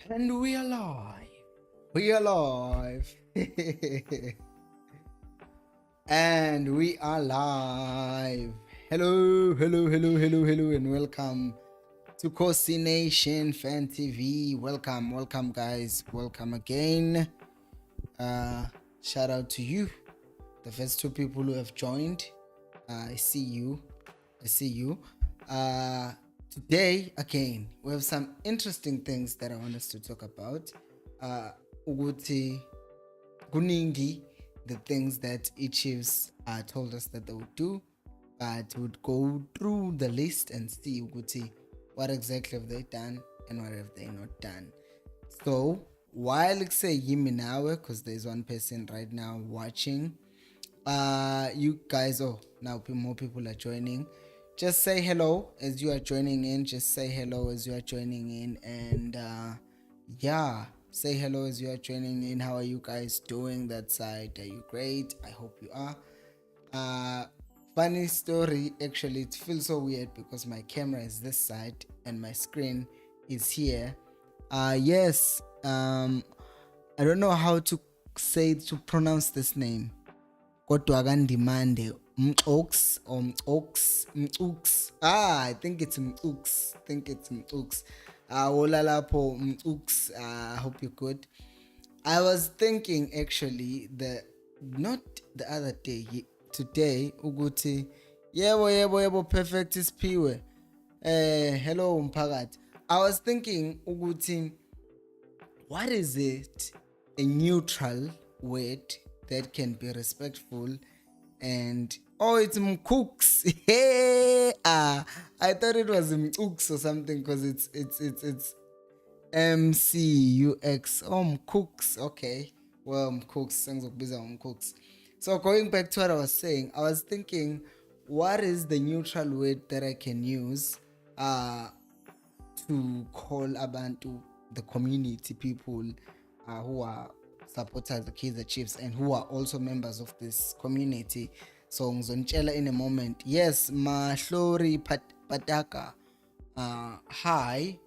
And we are live. We are live. And we are live. Hello, and welcome to Coasty Nation Fan TV. Welcome, guys. Welcome again. Shout out to you, the first two people who have joined. I see you. Today, again, we have some interesting things that I want us to talk about. Uguti kuningi, the things that Chiefs told us that they would do, but would go through the list and see uguti what exactly have they done and what have they not done. So while I say yimi nawe, because there's one person right now watching, you guys, now more people are joining. Just say hello as you are joining in. And say hello as you are joining in. How are you guys doing that side? Are you great? I hope you are. Funny story, actually, it feels so weird because my camera is this side and my screen is here. Yes, I don't know how to pronounce this name. Kodwa akandimande Mxox or Mxox. I think it's Mxox. Hola lapho Mxox. I hope you're good. I was thinking actually not the other day, today ukuthi yebo perfect isiphiwe. Hello mphakathi. I was thinking ukuthi what is it, a neutral word that can be respectful, and it's mcooks. I thought it was mcooks or something because it's MCUX. Mcooks. Okay, well, mcooks. So going back to what I was saying, I was thinking, what is the neutral word that I can use to call abantu, the community, people who are supporters the Kaizer Chiefs and who are also members of this community. So ngizonitshela in a moment. Yes, Mahlori Pataka. Hi.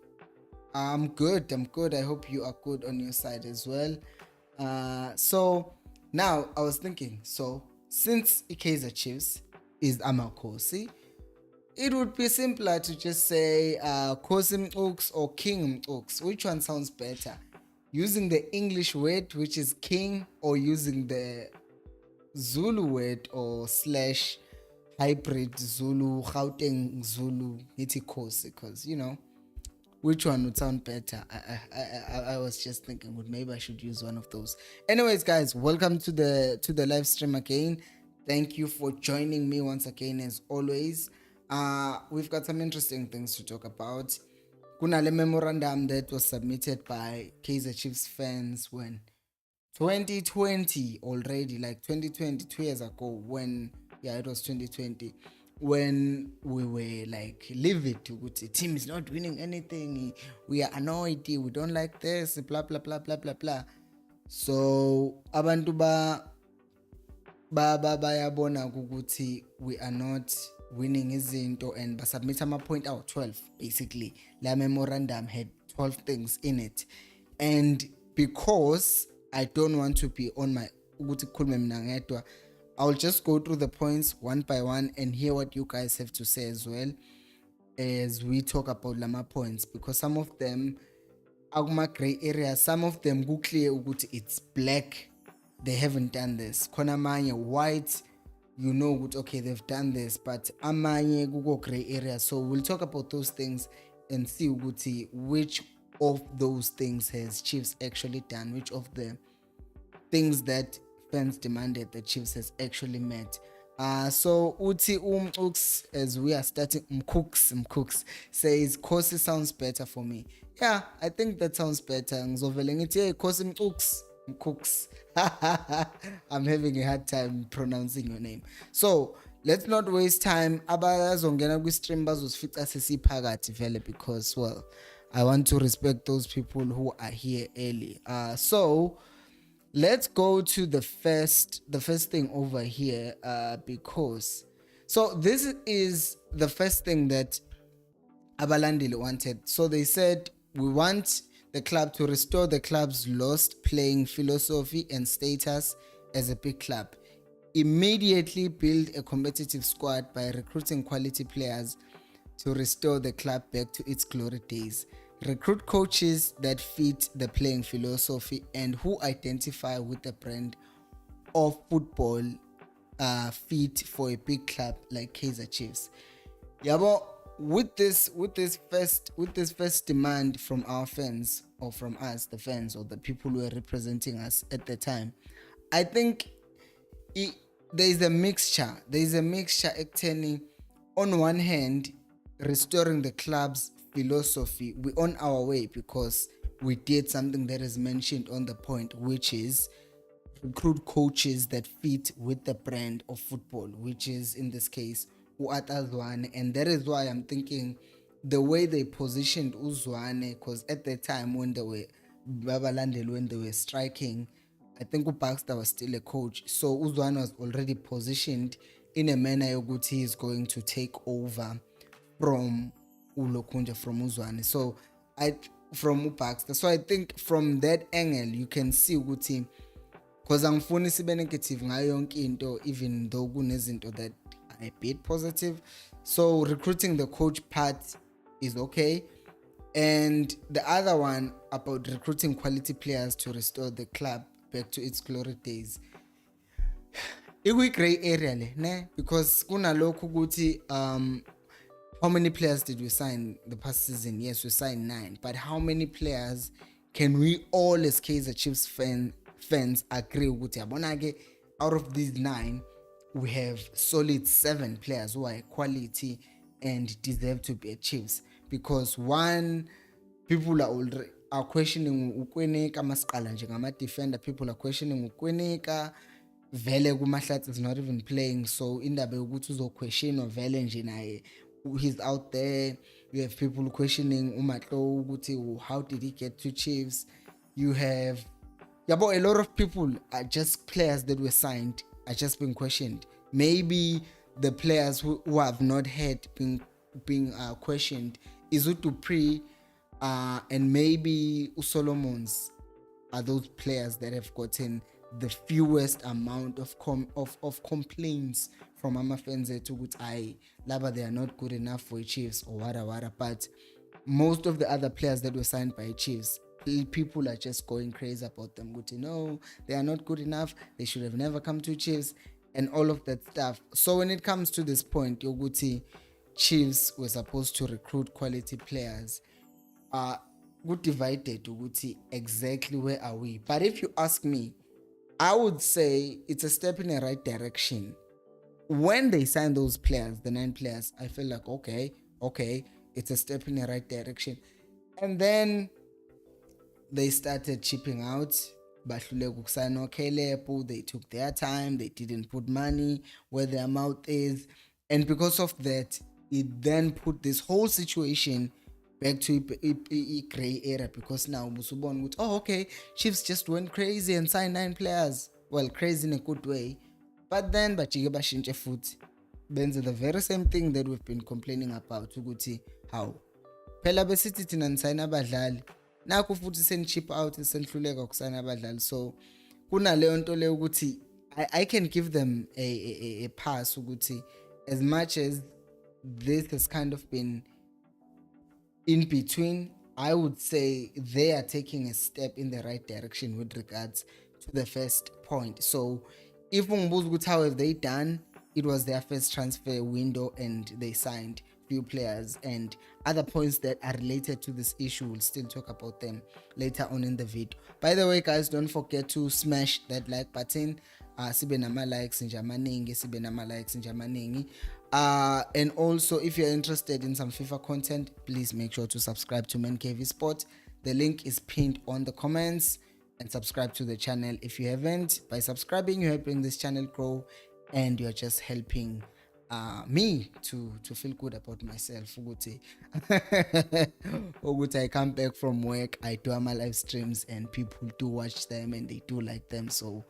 I'm good. I hope you are good on your side as well. So now I was thinking, so since Kaizer Chiefs is Amakosi, it would be simpler to just say Kosi Mxox or King Mxox. Which one sounds better? Using the English word, which is king, or using the Zulu word or / hybrid Zulu, Gauteng Zulu, Kosi, because which one would sound better? I was just thinking, maybe I should use one of those. Anyways, guys, welcome to the live stream again. Thank you for joining me once again, as always. We've got some interesting things to talk about. Kunale memorandum that was submitted by Kaizer Chiefs fans when 2020 already, like 2020, 2 years ago, when it was 2020, when we were like livid to the team is not winning anything, we are annoyed, we don't like this, blah blah blah blah blah blah. So abantu bayabona ukuthi we are not winning izinto, and basubmit ama-point out 12. Basically la memorandum had 12 things in it, and because I don't want to be on my ukuthi khulume mina ngedwa, I'll just go through the points one by one and hear what you guys have to say as well as we talk about lama points, because some of them akuma gray area, some of them go clear ukuthi it's black, they haven't done this. Khona manye white, okay, they've done this, but amanye kuko gray area. So we'll talk about those things and see ukuthi which of those things has Chiefs actually done, which of the things that fans demanded the Chiefs has actually met. So uti Mxox, as we are starting, Mcooks says Kosi sounds better for me. Yeah, I think that sounds better. Ngizovele ngithi Kosi Mcooks. I'm having a hard time pronouncing your name. So let's not waste time. Abazongena kwi-stream bazosifica sesiphakathi vele, because well, I want to respect those people who are here early. So let's go to the first thing over here, because so this is the first thing that abalandile wanted. So they said, we want the club to restore the club's lost playing philosophy and status as a big club. Immediately build a competitive squad by recruiting quality players to restore the club back to its glory days. Recruit coaches that fit the playing philosophy and who identify with the brand of football fit for a big club like Kaizer Chiefs. Yabo, with this first demand from our fans, or from us, the fans, or the people who are representing us at the time, I think there is a mixture. There is a mixture acting. On one hand, restoring the club's philosophy, we're on our way because we did something that is mentioned on the point, which is recruit coaches that fit with the brand of football, which is in this case Uzwane. And that is why I'm thinking the way they positioned Uzwane, because at the time when they were Babalandel, when they were striking, I think Baxter was still a coach, so Uzwane was already positioned in a manner yokuthi he is going to take over from Ulokunja, from Uzwane, so from Baxter. So I think from that angle you can see ukuthi, because angifuni sibe negative ngayo yonke into, even though kunezinto that are a bit positive. So recruiting the coach part is okay, and the other one about recruiting quality players to restore the club back to its glory days, gray area le, ne? Because kunalokhu ukuthi how many players did we sign the past season? Yes, we signed 9, but how many players can we all as Kaizer Chiefs fans agree with? Out of these 9, we have solid 7 players who are quality and deserve to be at Chiefs. Because one, people are questioning Ukwenika Maskala njengama defender, people are questioning Ukwenika, vele kuMahlatsi is not even playing, so indaba yokuthi uzoquestion vele nje naye he's out there. You have people questioning Umatlo ukuthi how did he get to Chiefs. You have a lot of people are just players that were signed are just being questioned. Maybe the players who have not had being questioned is Utupri and maybe Usolomons are those players that have gotten the fewest amount of complaints from Mama fans to good eye. Laba, they are not good enough for Chiefs or whatever. But most of the other players that were signed by Chiefs, people are just going crazy about them. Good to know they are not good enough. They should have never come to Chiefs and all of that stuff. So when it comes to this point, Yoguti, Chiefs were supposed to recruit quality players. Good divided to exactly where are we. But if you ask me, I would say it's a step in the right direction. When they signed those players, the 9 players, I feel like okay, it's a step in the right direction. And then they started chipping out. They took their time, they didn't put money where their mouth is, and because of that, it then put this whole situation back to a gray area, because now Musubon would, okay, Chiefs just went crazy and signed 9 players. Well, crazy in a good way, but then bajike bashintshe futhi benze the very same thing that we've been complaining about, ukuthi how phela besithi thina nisayina abadlali, nakho futhi senichip out, senihluleka ukusayina abadlali. So kunaleyo nto leyo ukuthi I can give them a pass ukuthi, as much as this has kind of been in between, I would say they are taking a step in the right direction with regards to the first point. So if Umbuzu, how have they done? It was their first transfer window and they signed few players, and other points that are related to this issue, we'll still talk about them later on in the video. By the way, guys, don't forget to smash that like button. Sibe nama likes in Germany. And also, if you're interested in some FIFA content, please make sure to subscribe to MenKV Sport. The link is pinned on the comments, and subscribe to the channel if you haven't. By subscribing, you're helping this channel grow, and you're just helping me to feel good about myself. I come back from work, I do my live streams, and people do watch them and they do like them. So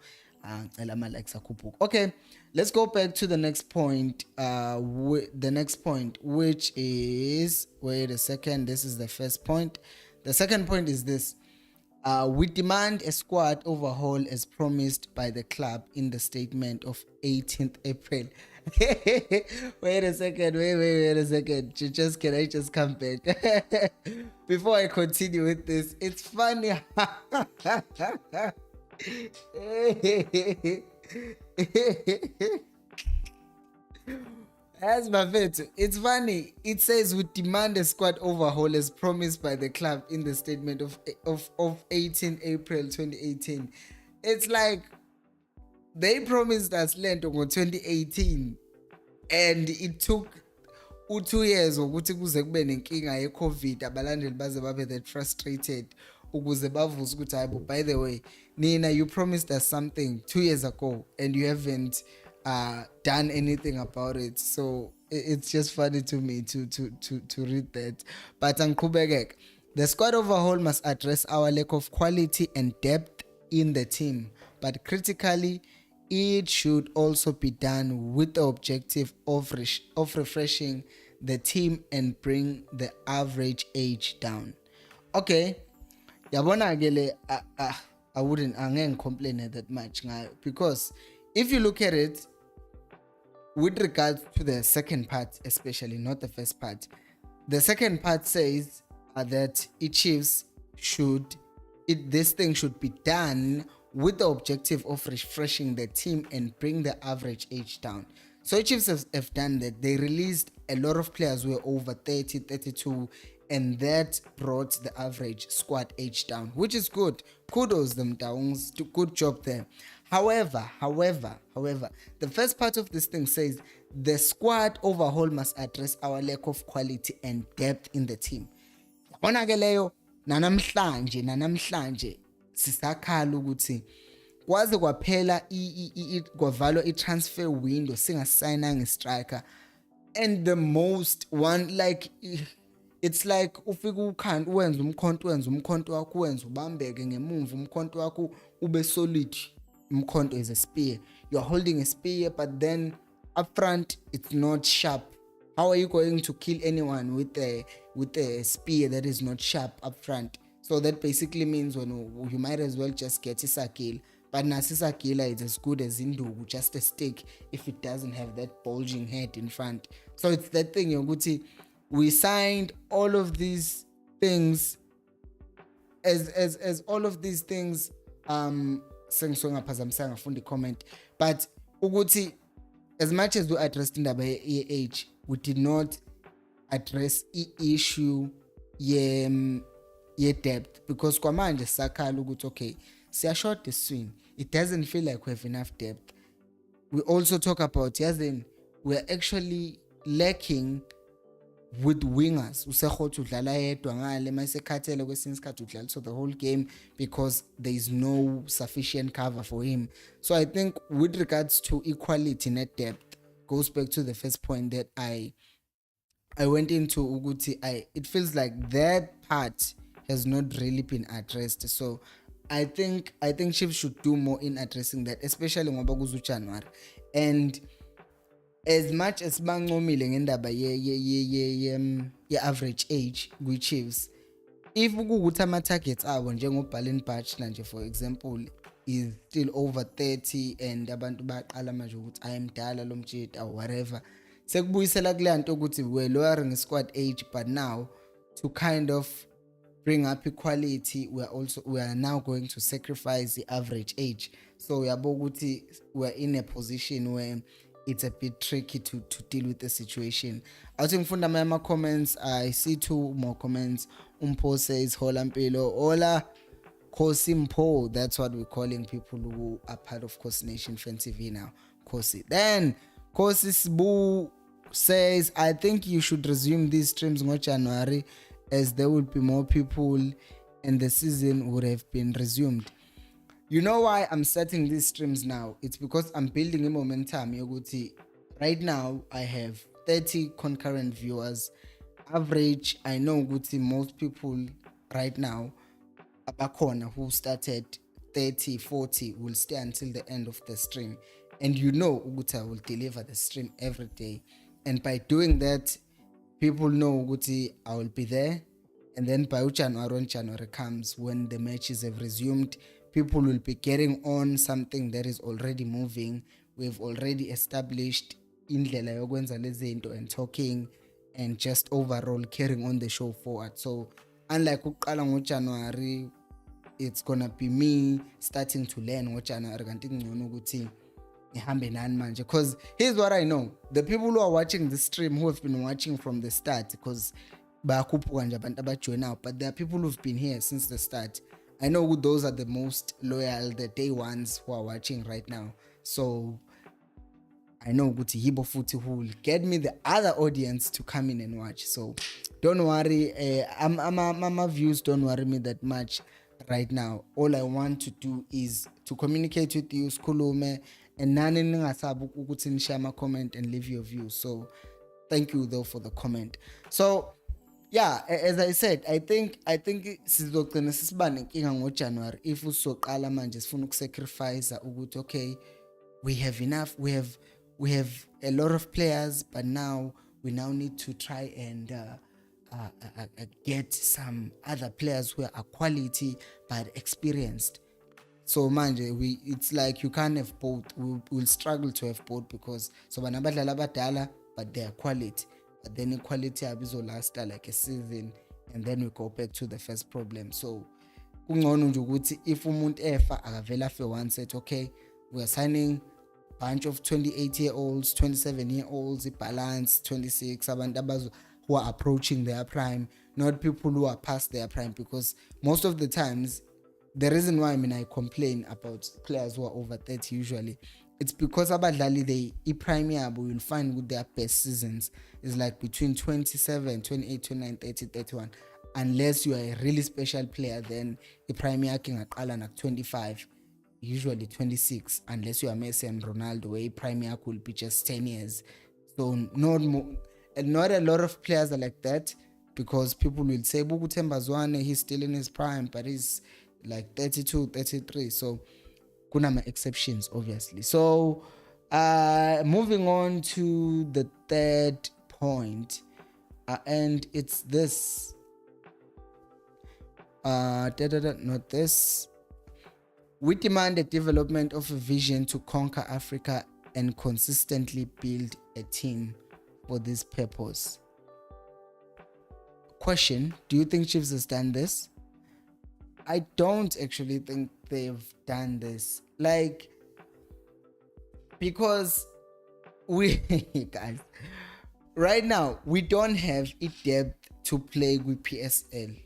okay, let's go back to the next point. The next point, which is, wait a second, this is the first point. The second point is this. We demand a squad overhaul as promised by the club in the statement of 18th April. Wait a second, wait a second. Can I just come back? Before I continue with this, it's funny. As my vet, it's funny. It says we demand a squad overhaul as promised by the club in the statement of 18 April 2018. It's like they promised us land on 2018 and it took 2 years ukuthi kuze kube nenkinga ye-COVID abalandeli baze babe that frustrated ukuze bavuze ukuthi hayibo, by the way, Nina, you promised us something 2 years ago and you haven't done anything about it. So it's just funny to me to read that. But Ankubegek, the squad overhaul must address our lack of quality and depth in the team, but critically, it should also be done with the objective of refreshing the team and bring the average age down. Okay, yabona ke le I wouldn't complain that much because if you look at it with regards to the second part, especially not the first part, the second part says that Chiefs this thing should be done with the objective of refreshing the team and bring the average age down. So Chiefs have done that. They released a lot of players who were over 30, 32, and that brought the average squad age down, which is good. Kudos them Downs, good job there. However, the first part of this thing says the squad overhaul must address our lack of quality and depth in the team. Yabona ke leyo nanamhlanje sisakhala ukuthi kwaze kwaphela kwavalwa i-transfer window singasayinanga striker, and the most one, like, it's like ufika ukhanda wenza umkhonto wakho wenza ubambeke ngemumva umkhonto wakho ube solid. Umkhonto is a spear, you're holding a spear, but then up front it's not sharp. How are you going to kill anyone with a spear that is not sharp up front? So that basically means when you might as well just get Isakil. But Nasisakila is as good as Indugu, just a stick, if it doesn't have that bulging head in front. So it's that thing, Yoguti. We signed all of these things as all of these things. Sengisongaphazamisanga fundi comment. But Uguti, as much as we addressed in the age, we did not address the issue depth, because kwamanje sakhala ukuthi okay, siya short the swing, it doesn't feel like we have enough depth. We also talk about we're actually lacking with wingers. Usekhothi udlala yedwa ngale mayisekhathele kwesinye isikhathi udlala so the whole game because there is no sufficient cover for him. So I think with regards to equality net depth, goes back to the first point that I went into ukuthi it feels like that part has not really been addressed. So I think Chiefs should do more in addressing that, especially ngoba kuzu January. And as much as bangomile ngendaba ye average age kwi Chiefs, if kukuthi ama targets abo njengobhalen bachelor nje for example is still over 30 and abantu baqala manje ukuthi ayemdala lo mtsheti or whatever, sekubuyisela kule nto ukuthi we're lowering squad age, but now to kind of bring up equality, we are now going to sacrifice the average age. So we're in a position where it's a bit tricky to deal with the situation. I think from my comments, I see 2 more comments. Umpo says, Hola Mpilo, Hola Kosi Mpo. That's what we're calling people who are part of Kosi Nation Fan TV now. Kosi. Then Kosi Sbu says, I think you should resume these streams in January, as there will be more people and the season would have been resumed. You know why I'm starting these streams now? It's because I'm building a momentum. Right now, I have 30 concurrent viewers. Average, I know most people right now, abakona who started 30, 40 will stay until the end of the stream. And I will deliver the stream every day. And by doing that, people know I will be there And then by January, when January comes, when the matches have resumed, people will be getting on something that is already moving. We've already established indlela yokwenza lezi zinto and talking and just overall carrying on the show forward. So unlike ukuqala ngoJanuary, it's gonna be me starting to learn ngoJanuary kanti ngcono ukuthi ngihambe nani manje, because here's what I know, the people who are watching this stream, who have been watching from the start, because bayakhuphuka nje abantu abajoinayo, but there are people who've been here since the start. I know those are the most loyal, the day ones who are watching right now. So I know ukuthi yibo futhi who will get me the other audience to come in and watch. So don't worry, my views don't worry me that much right now. All I want to do is to communicate with you, sikhulume, and nani ningasabi ukuthi nishare my comment and leave your views. So thank you though for the comment. So yeah, as I said, I think sizogcina sisiba nenkinga ngoJanuary if usoqala manje sifuna ukusacrifice ukuthi okay, we have enough, we have a lot of players, but now we need to try and get some other players who are quality but experienced. So manje it's like you can't have both. We'll struggle to have both because so banabadlali abadala but they are quality, but then equality abizo last like a season and then we go back to the first problem. So kungcono nje ukuthi if umuntu efa akavela afe one set, okay, we are signing bunch of 28-year-olds, 27-year-olds, balance 26 abantu who are approaching their prime, not people who are past their prime, because most of the times the reason why I complain about players who are over 30 usually, it's because abadlali they prime yabo you'll find with their best seasons is like between 27, 28, 29, 30, 31, unless you are a really special player, then the prime yakhe ingaqala nak 25, usually 26, unless you are Messi and Ronaldo, where prime yakhe will be just 10 years. So not a lot of players are like that, because people will say Bukutemba Zwane, he's still in his prime, but he's like 32, 33. So kuna exceptions obviously. So moving on to the third point, and it's this not this. We demand the development of a vision to conquer Africa and consistently build a team for this purpose. Question: do you think Chiefs has done this? I don't actually think they've done this. Like, because we guys, right now we don't have a depth to play with PSL,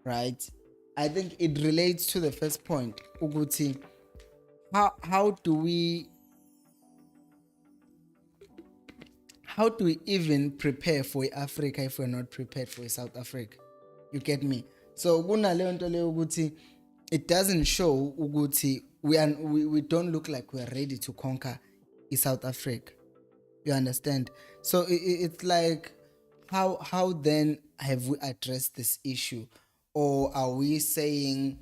right? I think it relates to the first point, Uguti. How do we even prepare for Africa if we're not prepared for South Africa? You get me? So it doesn't show Uguti we don't look like we're ready to conquer South Africa. You understand? So it's like how then have we addressed this issue? Or are we saying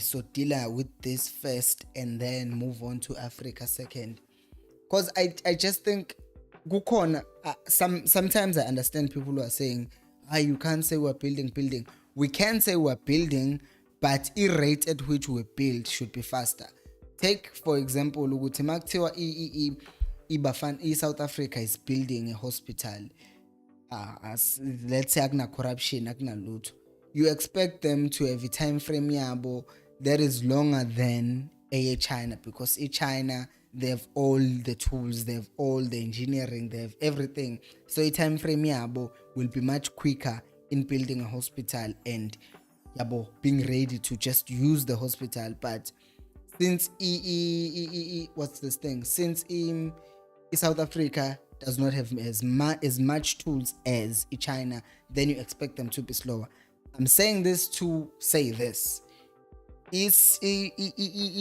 so deal with this first and then move on to Africa second? Because I just think sometimes I understand people who are saying you can't say we're building. We can say we're building, but the rate at which we build should be faster. Take for example ukuthi makuthiwa South Africa is building a hospital, let's say akuna corruption, akuna lutho, you expect them to have a time frame yabo that is longer than China, because China, they have all the tools, they have all the engineering, they have everything. So a time frame yabo will be much quicker in building a hospital and being ready to just use the hospital. But since what's this thing? Since South Africa does not have as much tools as China, then you expect them to be slower. I'm saying this to say this. Is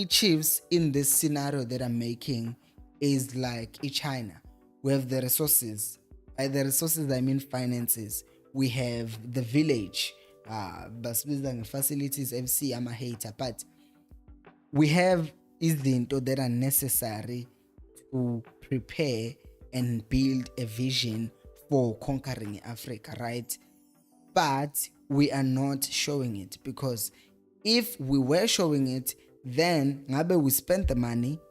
Chiefs in this scenario that I'm making is like China. We have the resources. By the resources I mean finances. We have the village, facilities, FC, I'm a hater, but we have izinto that are necessary to prepare and build a vision for conquering Africa, right? but we are not showing it, because if we were showing it, then ngabe we spent the money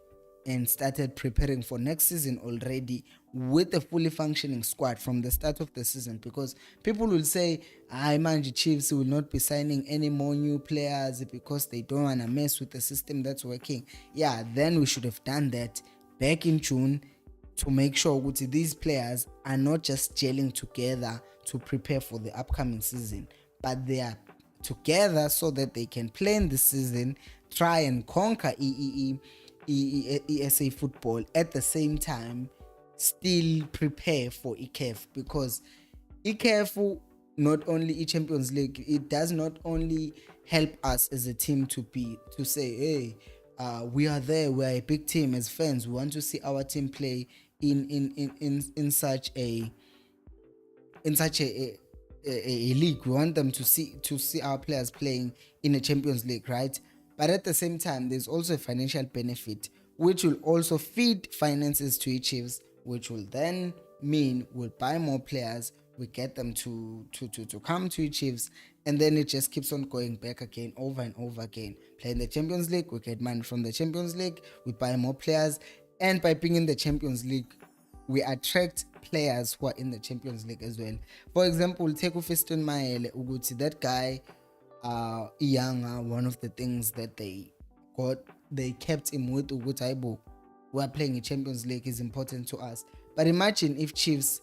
and started preparing for next season already with a fully functioning squad from the start of the season. Because people will say, I man, the Chiefs will not be signing any more new players because they don't want to mess with the system that's working. Yeah, then we should have done that back in June to make sure that these players are not just gelling together to prepare for the upcoming season, but they are together so that they can play in the season, try and conquer ESA football, at the same time still prepare for ECAF, because ECAF, not only Champions League, it does not only help us as a team to say, hey, we are there, we are a big team. As fans, we want to see our team play in such a league. We want them to see our players playing in a Champions League, right? But at the same time, there's also a financial benefit, which will also feed finances to Chiefs, which will then mean we'll buy more players, we get them to come to Chiefs, and then it just keeps on going back again, over and over again. Play in the Champions League, we get money from the Champions League, we buy more players, and by being in the Champions League, we attract players who are in the Champions League as well. For example, take Fiston Maele Uguti, that guy, Iyanga, one of the things that they kept him with Ugutaibo, we are playing in Champions League, is important to us. But imagine if Chiefs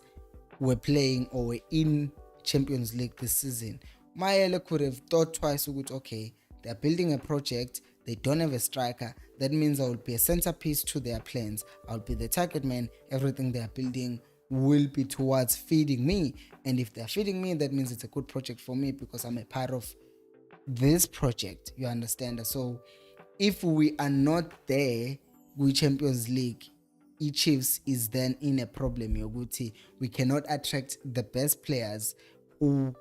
were playing or were in Champions League this season. Maele could have thought twice, okay, they're building a project, they don't have a striker, that means I will be a centerpiece to their plans, I'll be the target man, everything they're building will be towards feeding me, and if they're feeding me, that means it's a good project for me because I'm a part of this project, you understand? So if we are not there with Champions League, Chiefs is then in a problem yoguti we cannot attract the best players who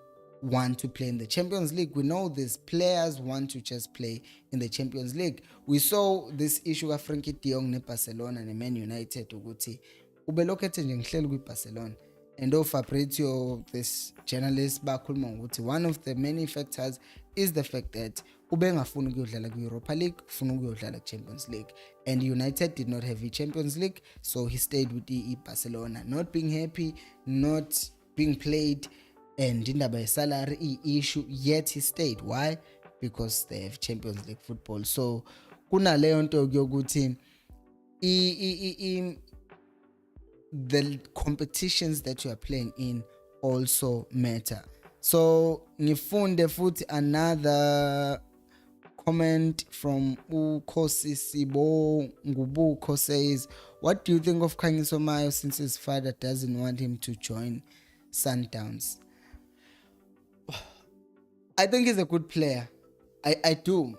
want to play in the Champions League. We know these players want to just play in the Champions League. We saw this issue of Frankie de Jong ne Barcelona and Man United ukuthi ubelokhethe nje ngihleli kwi Barcelona, and Fabrizio, this journalist, bakhuluma ukuthi one of the many factors is the fact that ubengafuni ukuyodlala ku-Europa League, ufuna ukuyodlala ku-Champions League, and United did not have a Champions League, so he stayed with Barcelona, not being happy, not being played, and indaba ye-salary issue, yet he stayed. Why? Because they have Champions League football. So kunaleyo nto yokuthi the competitions that you are playing in also matter. So ngifunde futhi another comment from Ukosi Sibo Ngubuko says, what do you think of Khanyiso Mayo since his father doesn't want him to join Sundowns? I think he's a good player. I do.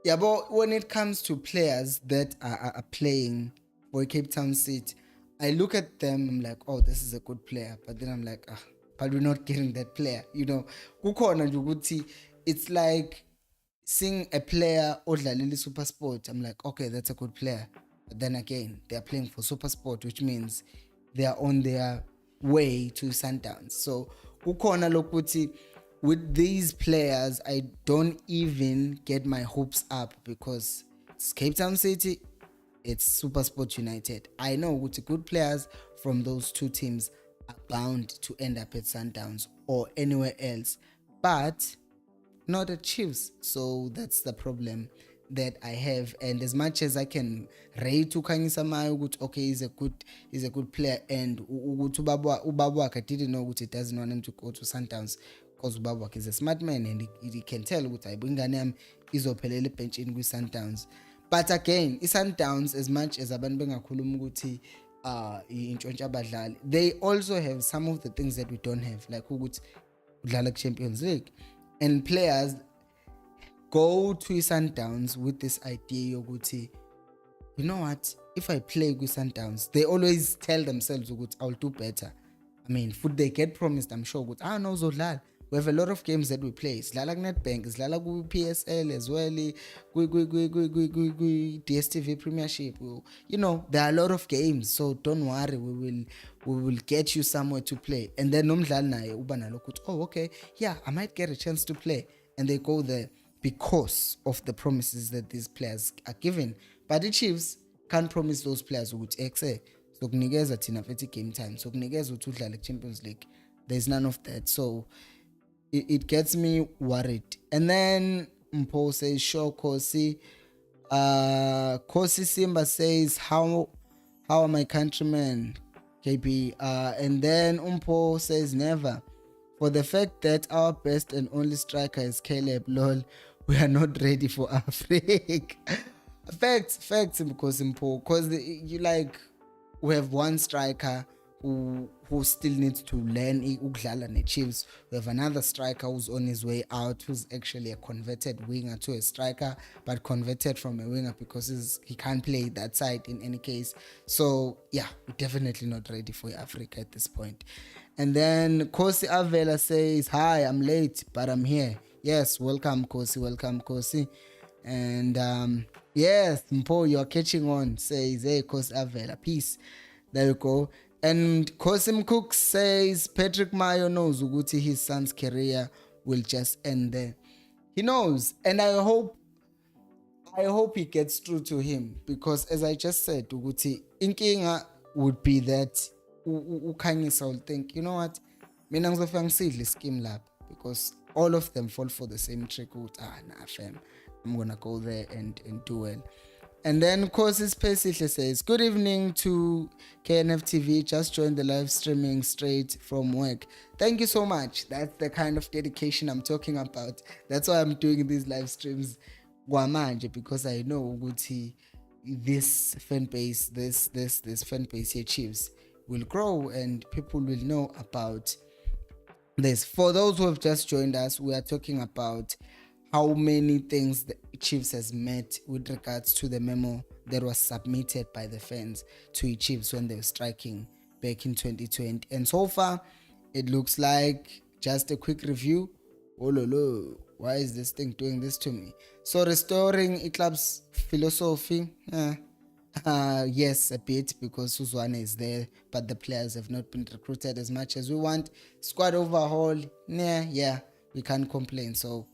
Yeah, but when it comes to players that are playing for Cape Town City, I look at them, I'm like, oh, this is a good player. But then I'm like, but we're not getting that player. You know, it's like seeing a player odlaleli Super Sport. I'm like, okay, that's a good player. But then again, they're playing for Super Sport, which means they are on their way to Sundowns. So kukhona lokuthi with these players, I don't even get my hopes up because it's Cape Town City, it's Super Sport United. I know with good players from those two teams are bound to end up at Sundowns or anywhere else, but not at Chiefs. So that's the problem that I have. And as much as I can rate Khanyiso Mayo, okay, he's a good player, and Ubabwaka didn't know he doesn't want him to go to Sundowns because Ubabwaka is a smart man and he can tell ukuthi ayibingane yami izophelela ebenchini kwi Sundowns. But again, Sundowns, as much as abantu bengakhuluma ukuthi intshontsha abadlali, they also have some of the things that we don't have, like ukuthi udlala Champions League, and players go to Sundowns with this idea yokuthi, you know what, if I play with Sundowns, they always tell themselves ukuthi I'll do better. I mean, food they get promised, I'm sure ukuthi no uzodlala. We have a lot of games that we play. Sidlala ku-Nedbank, sidlala ku-PSL as well, DStv Premiership. You know, there are a lot of games, so don't worry, we we will get you somewhere to play. And then nomdlali naye uba nalokho uthi, oh okay, yeah, I might get a chance to play, and they go there because of the promises that these players are given. But the Chiefs can't promise those players ukuthi exe sokunikeza thina futhi game time, sokunikeza ukuthi udlale Champions League. There's none of that. So it gets me worried. And then Mpo says, sure, Kosi. Kosi Simba says, how are my countrymen, KB? And then Umpo says, never. For the fact that our best and only striker is Caleb, lol, we are not ready for Africa. Facts, because you like, we have one striker who still needs to learn ukudlala ne-Chiefs. We have another striker who's on his way out, who's actually a converted winger to a striker, but converted from a winger because he can't play that side in any case. So yeah, we're definitely not ready for Africa at this point. And then Kosi Avela says, hi, I'm late, but I'm here. Yes, welcome Kosi. And yes, Mpo, you're catching on, says, hey, Kosi Avela, peace. There you go. And Kosim Cook says Patrick Mayo knows ukuthi his son's career will just end there. He knows, and I hope he gets through to him, because as I just said, ukuthi inkinga would be that uKhanyisa will think, you know what, mina ngizofika ngisidle scheme lab, because all of them fall for the same trick. Nah fam, I'm gonna go there and do well. And then Kosi Spesihle says, good evening to KNF TV. Just joined the live streaming straight from work. Thank you so much. That's the kind of dedication I'm talking about. That's why I'm doing these live streams guamanje, because I know ukuthi this fan base, this fan base here, Chiefs, will grow and people will know about this. For those who have just joined us, we are talking about how many things the Chiefs has met with regards to the memo that was submitted by the fans to Chiefs when they were striking back in 2020. And so far, it looks like, just a quick review, oh lolo, why is this thing doing this to me? So restoring a club's philosophy, yes, a bit, because Suzwane is there, but the players have not been recruited as much as we want. Squad overhaul, yeah, we can't complain. So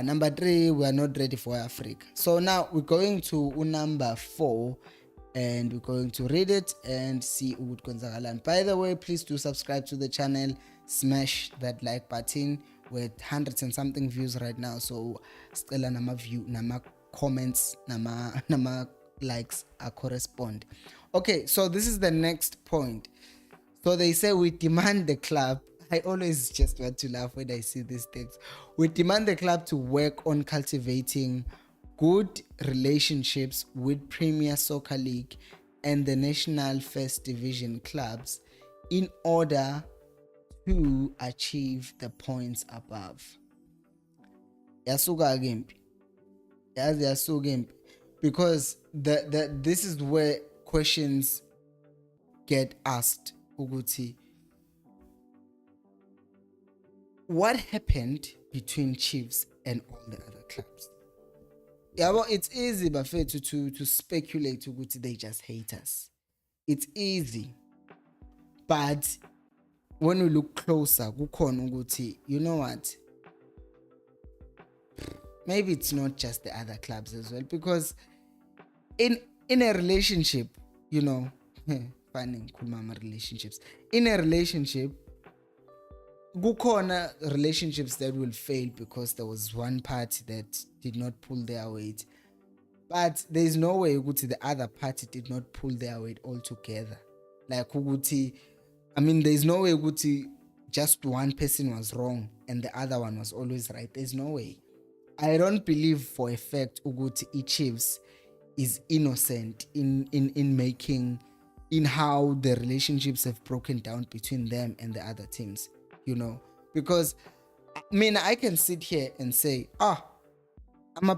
number 3, we are not ready for Africa. So now we're going to number 4, and we're going to read it and see what Gonzagalan. And by the way, please do subscribe to the channel, smash that like button. With hundreds and something views right now, so still nama view, nama comments, nama likes correspond. Okay, so this is the next point. So they say we demand the club. I always just want to laugh when I see these things. We demand the club to work on cultivating good relationships with Premier Soccer League and the National First Division clubs in order to achieve the points above. Yasuga Gimpi. Yasuga Gimpi. Because this is where questions get asked, Uguti. What happened between Chiefs and all the other clubs? Yeah, well, it's easy, Buffet, to speculate, Uguti, they just hate us. It's easy. But when we look closer, you know what? Maybe it's not just the other clubs as well, because in a relationship, you know, finding relationships. In a relationship, kukhona relationships that will fail because there was one party that did not pull their weight. But there is no way the other party did not pull their weight altogether. Like there's no way just one person was wrong and the other one was always right. There's no way. I don't believe for a fact Chiefs is innocent in how the relationships have broken down between them and the other teams, you know, because I can sit here and say,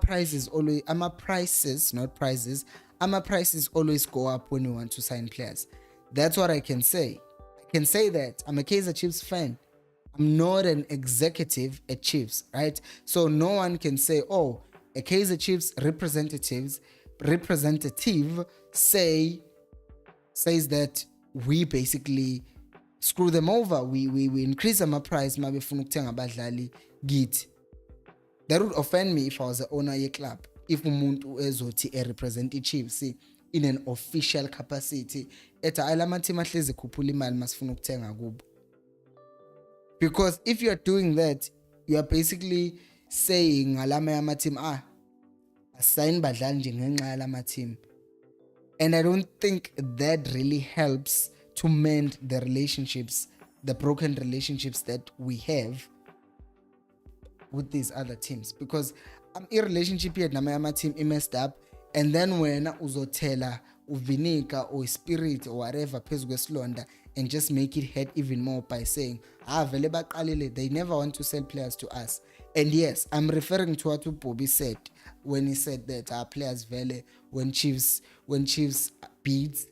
prices always go up when you want to sign players. That's what I can say. I can say that I'm a Kaizer Chiefs fan. I'm not an executive at Chiefs, right? So no one can say, a Kaizer Chiefs representative says that we basically screw them over. We increase ama-price uma befuna ukuthenga abadlali kithi. That would offend me if I was the owner of a club. If umuntu ezothi represent i-Chiefs in an official capacity, eta alama team ahlezi khuphula imali masifuna ukuthenga kubo. Because if you are doing that, you are basically saying alama yama team assign badlali nje ngenxa yalama team. And I don't think that really helps to mend the relationships, the broken relationships that we have with these other teams. Because a relationship here nama team messed up, and then when uzotela uvinika or spirit or whatever phezu kwesilonda and just make it hurt even more by saying vele baqalile, they never want to sell players to us. And yes, I'm referring to what Bobby said when he said that our players vele when Chiefs beats,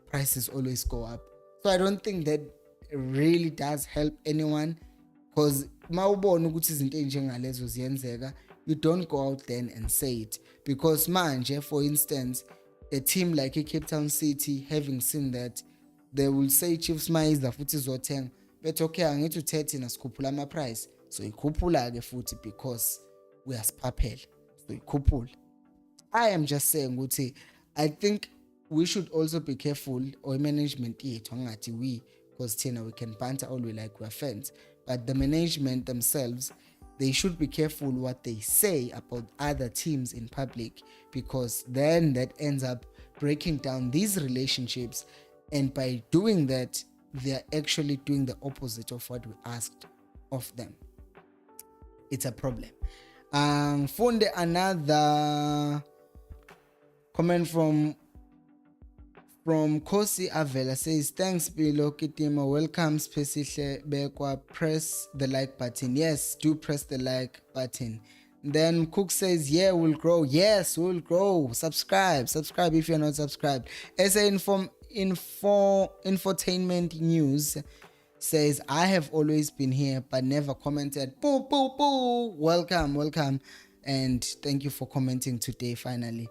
prices always go up. So I don't think that really does help anyone, because mawubona ukuthi izinto enjengalezo ziyenzeka, you don't go out then and say it. Because manje, for instance, a team like a Cape Town City, having seen that, they will say Chiefs maiza futhi zothenga, but okay, angithi 30 nasikhuphula ama price, so ikhuphula ke futhi because we are spaphela, so ikhuphula. I am just saying ukuthi I think we should also be careful, or management yethu angathi we, because thina we can banter all we like, we're fans, but the management themselves, they should be careful what they say about other teams in public, because then that ends up breaking down these relationships, and by doing that they're actually doing the opposite of what we asked of them. It's a problem. Found another comment from Kosi Avela, says, thanks Bilo Kitima, welcome Spesihle Bekwa, press the like button. Yes, do press the like button. Then Cook says, yeah, we'll grow. Yes, we'll grow. Subscribe if you're not subscribed. SA Infotainment News says, I have always been here but never commented. Boo boo boo. Welcome, and thank you for commenting today finally.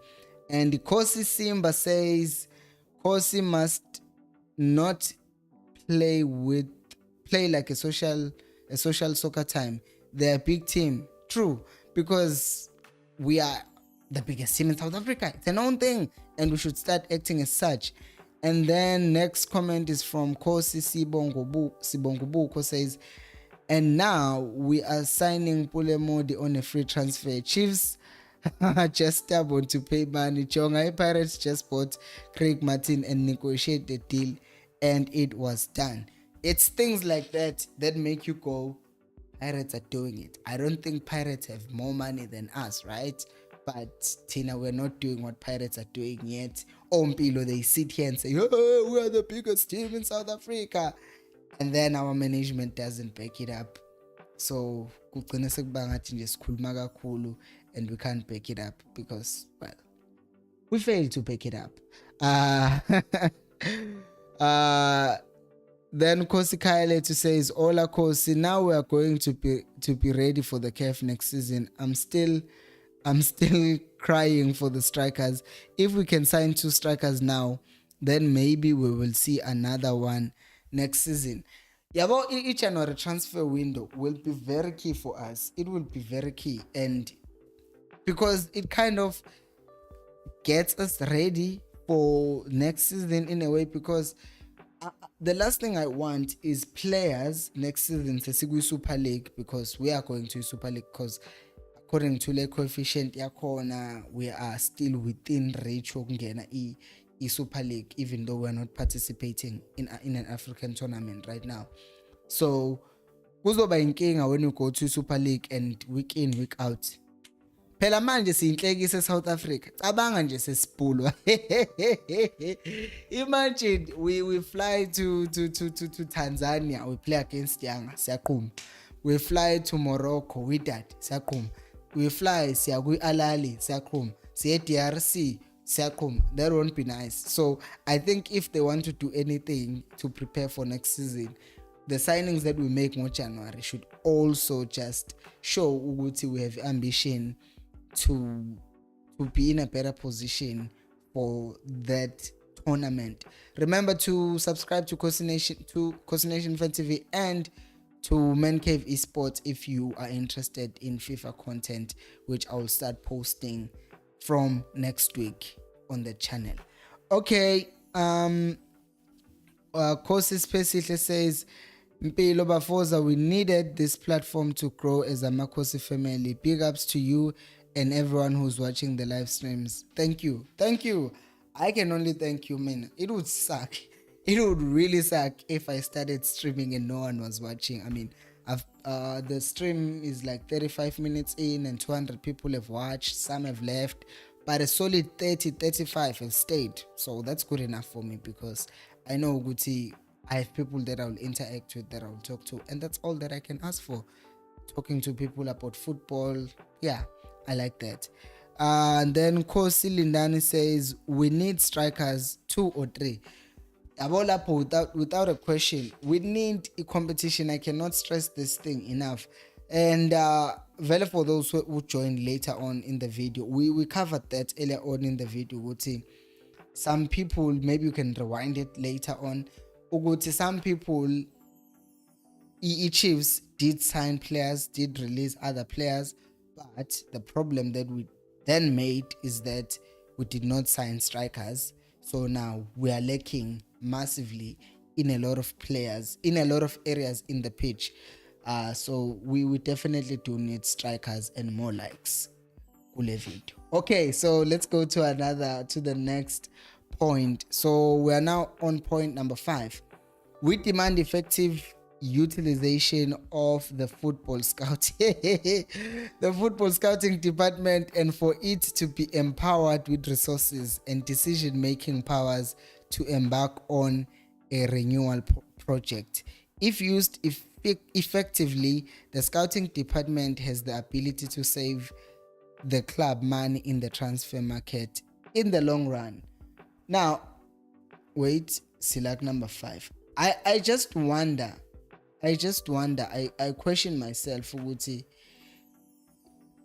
And Kosi Simba says, Kosi must not play like a social soccer time. They're a big team. True, because we are the biggest team in South Africa. It's an own thing, and we should start acting as such. And then next comment is from Kosi Sibongobuko, says, and now we are signing Pulemodi on a free transfer. Chiefs just stubborn to pay money. Chonga Pirates just bought Craig Martin and negotiate the deal, and it was done. It's things like that that make you go, Pirates are doing it. I don't think Pirates have more money than us, right? But Tina, we're not doing what Pirates are doing yet. Ompilo, they sit here and say, oh, we are the biggest team in South Africa, and then our management doesn't back it up. So kugcina sekuba ngathi nje sikhuluma kakhulu and we can't back it up because, well, we failed to back it up. Then Kosi Kaile says, Ola Kosi, now we are going to be ready for the CAF next season. I'm still crying for the strikers. If we can sign 2 strikers now, then maybe we will see another one next season. Yabo, each January transfer window will be very key for us. It will be very key, and because it kind of gets us ready for next season in a way, because the last thing I want is players next season to see Super League, because we are going to Super League, because according to the coefficient yakona, we are still within reach of ngena Super League, even though we're not participating in an African tournament right now. So kuzoba inkinga when you go to Super League and week in week out. Phela manje siyinhlekisa South Africa. Cabanga nje sesipulwa. Imagine we fly to Tanzania, we play against Yanga, siyaqhuma. We fly to Morocco, we dad, siyaqhuma. We fly siya ku Alali, siyaqhuma. Siya DRC, siyaqhuma. That won't be nice. So I think if they want to do anything to prepare for next season, the signings that we make in January should also just show ukuthi we have ambition to be in a better position for that tournament. Remember to subscribe to Coordination Fan TV and to Man Cave Esports if you are interested in FIFA content, which I will start posting from next week on the channel. Okay, Kosi Spesihle says, Mpilo Bafoza, we needed this platform to grow as a Makosi family. Big ups to you and everyone who's watching the live streams. Thank you. I can only thank you, man. It would suck. It would really suck if I started streaming and no one was watching. I mean, the stream is like 35 minutes in and 200 people have watched. Some have left, but a solid 35 have stayed. So that's good enough for me, because I know Guti, I have people that I will interact with, that I will talk to, and that's all that I can ask for. Talking to people about football, yeah, I like that. And then Kosi Lindani says, we need strikers 2 or 3. Without a question, we need a competition. I cannot stress this thing enough. And value for those who joined later on in the video, we covered that earlier on in the video. Uguti, some people, maybe you can rewind it later on. Uguti, some people, Chiefs did sign players, did release other players, but the problem that we then made is that we did not sign strikers. So now we are lacking massively in a lot of players, in a lot of areas in the pitch. So we definitely do need strikers and more likes. Okay, so let's go to the next point. So we are now on point number 5. We demand effective utilization of the football scout the football scouting department, and for it to be empowered with resources and decision-making powers to embark on a renewal project. If used effectively, the scouting department has the ability to save the club money in the transfer market in the long run. Now, wait, select number 5. I just wonder, I question myself, Uguti,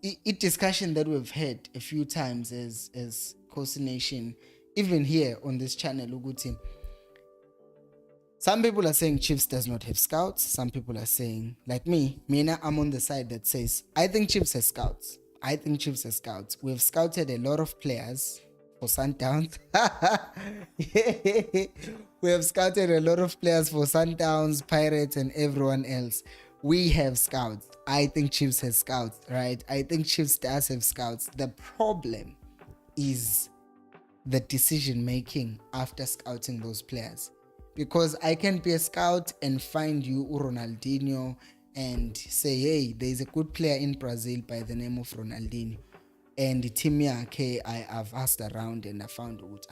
a discussion that we've had a few times as Coordination, even here on this channel, Uguti. Some people are saying Chiefs does not have scouts. Some people are saying, like me, I'm on the side that says, I think Chiefs has scouts. We've scouted a lot of players for Sundowns. We have scouted a lot of players for Sundowns, Pirates, and everyone else. We have scouts. I think Chiefs has scouts, right? I think Chiefs does have scouts. The problem is the decision making after scouting those players. Because I can be a scout and find you Ronaldinho and say, hey, there's a good player in Brazil by the name of Ronaldinho. And the team yakhe, I have asked around and I found out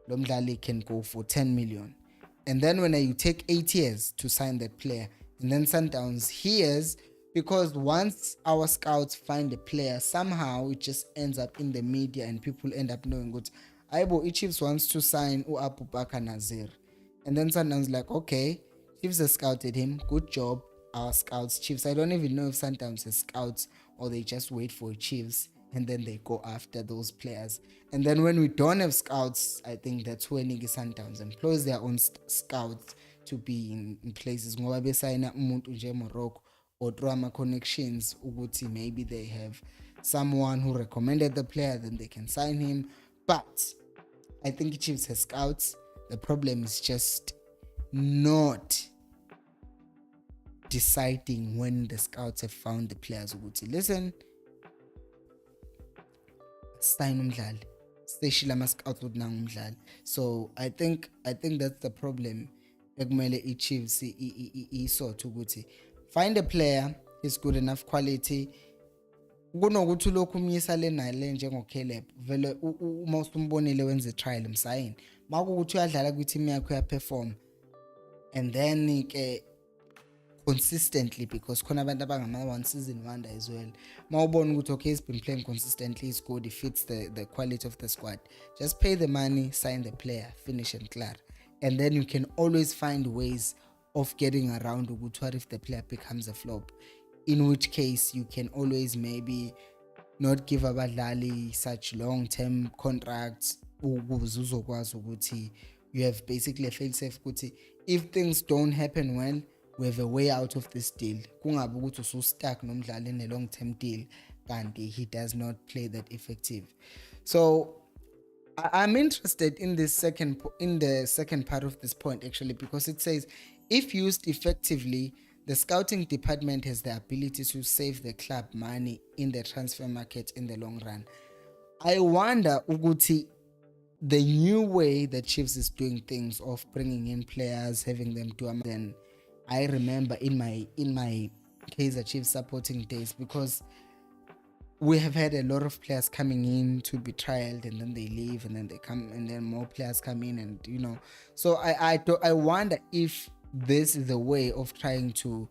Lomdali can go for 10 million. And then when you take 8 years to sign that player, and then Sundowns hears, because once our scouts find a player, somehow it just ends up in the media and people end up knowing what Aibo Chiefs wants to sign Abubakar Nazir. And then Sundowns like, okay, Chiefs has scouted him, good job, our scouts. Chiefs, I don't even know if Sundowns has scouts or they just wait for Chiefs and then they go after those players. And then when we don't have scouts, I think that's when Sundowns employs their own scouts to be in places. Ngoba besayina umuntu nje Morocco or drama connections, ukuthi maybe they have someone who recommended the player, then they can sign him. But I think Chiefs has scouts. The problem is just not deciding when the scouts have found the players. Ukuthi listen, sign umdlali. Stay ama scouts with nang umdlali. So I think that's the problem. Ekumele Chiefs sort ukuthi find a player, he's good enough quality. Kunokuthi lokhu umyisa le nale njengoCaleb vele uma usumbonile wenze trial msayini makuthi uyadlala kwi-team yakho uyaperform, and then ke consistently, because khona abantu abangama one season wonder as well. Mawubona ukuthi okay, he's been playing consistently, he's good, he fits the quality of the squad, just pay the money, sign the player, finish and clear. And then you can always find ways of getting around ukuthi what if the player becomes a flop, in which case you can always maybe not give abadlali such long-term contracts, ukuze uzokwazi ukuthi you have basically a fail safe ukuthi if things don't happen well, we have a way out of this deal. Kungabi ukuthi usustuck nomdlali in a long term deal kanti he does not play that effective. So I'm interested in the second part of this point actually, because it says if used effectively, the scouting department has the ability to save the club money in the transfer market in the long run. I wonder ukuthi the new way that Chiefs is doing things of bringing in players, having them do then I remember in my Kaizer Chiefs supporting days, because we have had a lot of players coming in to be trialed and then they leave and then they come and then more players come in, and so I wonder if this is a way of trying to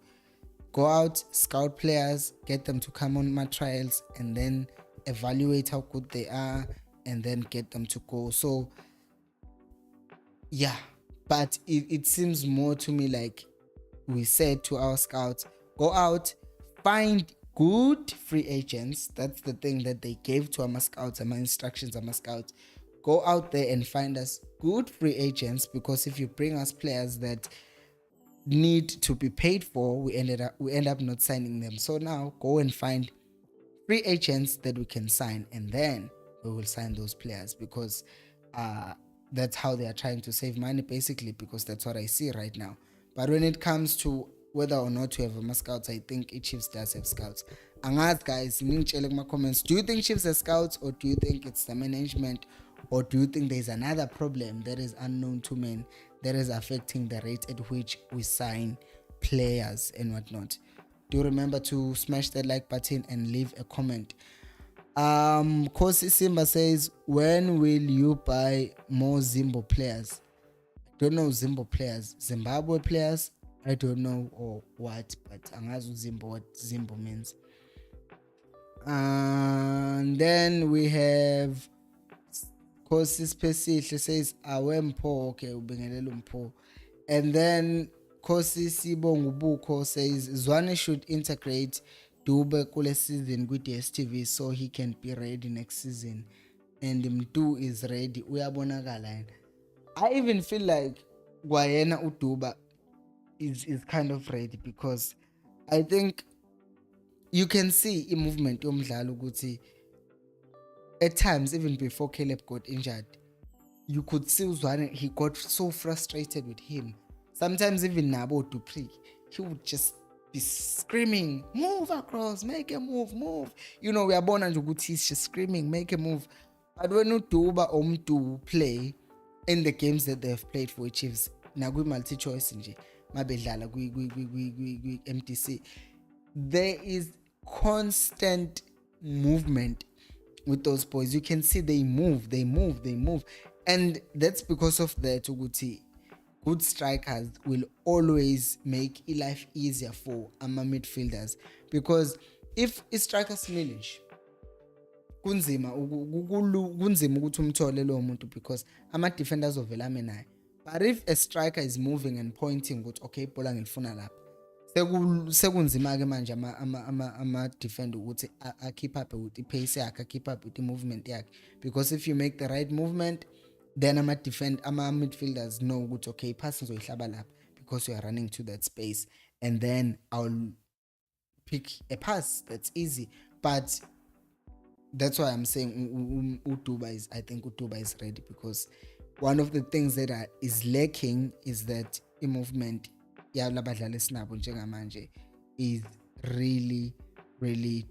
go out, scout players, get them to come on my trials, and then evaluate how good they are and then get them to go. So yeah, but it seems more to me like we said to our scouts, go out, find good free agents. That's the thing that they gave to our scouts, our instructions, our scouts. Go out there and find us good free agents, because if you bring us players that need to be paid for, we end up not signing them. So now go and find free agents that we can sign, and then we will sign those players, because that's how they are trying to save money basically, because that's what I see right now. But when it comes to whether or not to have a scouts, I think Chiefs does have scouts. Angazi guys, ningitshele kuma comments, do you think Chiefs have scouts, or do you think it's the management, or do you think there's another problem that is unknown to men that is affecting the rate at which we sign players and whatnot? Do remember to smash that like button and leave a comment. Kosi Simba says, when will you buy more Zimbo players? I don't know Zimbo players, Zimbabwe players, I don't know or what, but angazi Zimbo, what Zimbo means. And then we have Kosi Spesihle says, awempo, okay, ubingelela umpo. And then Kosi Sibongu Buko says Zwane should integrate Dube kule season with DSTV so he can be ready next season, and Mdu is ready. Uyabonakala. I even feel like Gwayena Uduba is kind of ready, because I think you can see a movement yomdlalo ukuthi at times, even before Caleb got injured, you could see Zwane, he got so frustrated with him. Sometimes even Nabo Dupree, he would just be screaming, move across, make a move. We are born and he's just screaming, make a move. But when Uduba or Mdu play in the games that they have played for Chiefs, Nagui multi-choice nje, mabedlala gwi MTC, there is constant movement with those boys. You can see they move. And that's because of that ukuthi good strikers will always make life easier for ama midfielders, because if a striker smilish kunzima ukuthi umthole lo muntu, because ama defenders ovela naye. But if a striker is moving and pointing ukuthi okay, ibhola ngilifuna lapha, sekunzima ke manje ama defender ukuthi a keep up with the pace yakhe, keep up with the movement yakhe, because if you make the right movement, then ama midfielders know ukuthi okay, pass ngizoyihlaba lapha because you are running to that space, and then I'll pick a pass that's easy. But that's why I'm saying I think Uduba is ready, because one of the things that is lacking is that the movement yalabadlali esinabo njengamanje is really